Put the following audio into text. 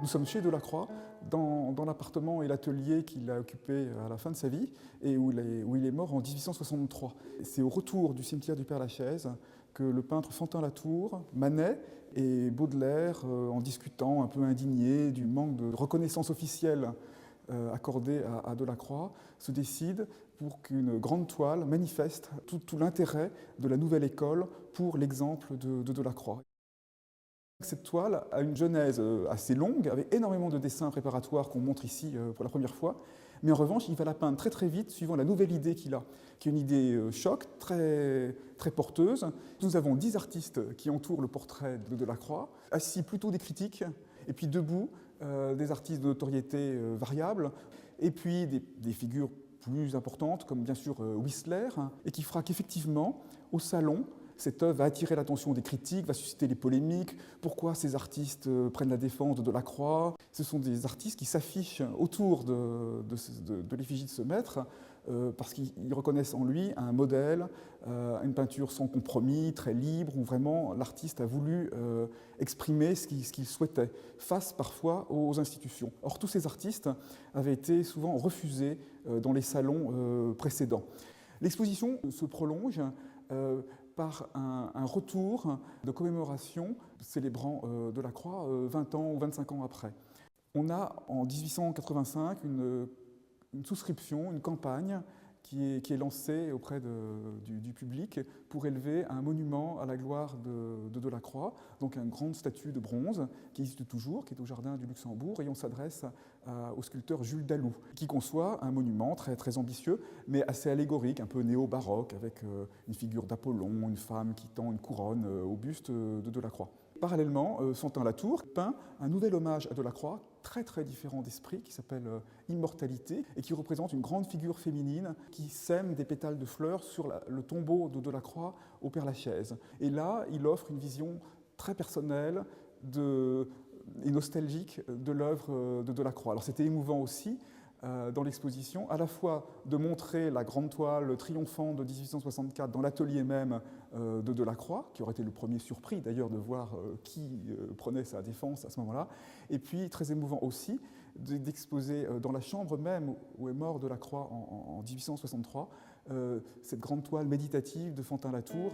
Nous sommes chez Delacroix, dans l'appartement et l'atelier qu'il a occupé à la fin de sa vie et où il est mort en 1863. C'est au retour du cimetière du Père-Lachaise que le peintre Fantin-Latour, Manet et Baudelaire, en discutant un peu indignés du manque de reconnaissance officielle accordée à Delacroix, se décident pour qu'une grande toile manifeste tout l'intérêt de la nouvelle école pour l'exemple de Delacroix. Cette toile a une genèse assez longue, avec énormément de dessins préparatoires qu'on montre ici pour la première fois, mais en revanche, il va la peindre très très vite suivant la nouvelle idée qu'il a, qui est une idée choc, très, très porteuse. Nous avons 10 artistes qui entourent le portrait de Delacroix, assis plutôt des critiques, et puis debout, des artistes de notoriété variable, et puis des figures plus importantes, comme bien sûr Whistler, et qui fera qu'effectivement, au salon, cette œuvre va attirer l'attention des critiques, va susciter les polémiques. Pourquoi ces artistes prennent la défense de Delacroix? Ce sont des artistes qui s'affichent autour de l'effigie de ce maître parce qu'ils reconnaissent en lui un modèle, une peinture sans compromis, très libre, où vraiment l'artiste a voulu exprimer ce qu'il souhaitait, face parfois aux institutions. Or, tous ces artistes avaient été souvent refusés dans les salons précédents. L'exposition se prolonge par un retour de commémoration célébrant Delacroix 20 ans ou 25 ans après. On a en 1885 une souscription, une campagne qui est lancée auprès du public pour élever un monument à la gloire de Delacroix, donc une grande statue de bronze qui existe toujours, qui est au Jardin du Luxembourg, et on s'adresse au sculpteur Jules Dalou, qui conçoit un monument très, très ambitieux, mais assez allégorique, un peu néo-baroque, avec une figure d'Apollon, une femme qui tend une couronne au buste de Delacroix. Parallèlement, Fantin-Latour peint un nouvel hommage à Delacroix, très très différent d'esprit, qui s'appelle Immortalité, et qui représente une grande figure féminine qui sème des pétales de fleurs sur le tombeau de Delacroix au Père-Lachaise. Et là, il offre une vision très personnelle et nostalgique de l'œuvre de Delacroix. Alors c'était émouvant aussi, dans l'exposition, à la fois de montrer la grande toile triomphante de 1864 dans l'atelier même de Delacroix, qui aurait été le premier surpris d'ailleurs de voir qui prenait sa défense à ce moment-là, et puis très émouvant aussi d'exposer dans la chambre même où est mort Delacroix en 1863 cette grande toile méditative de Fantin-Latour.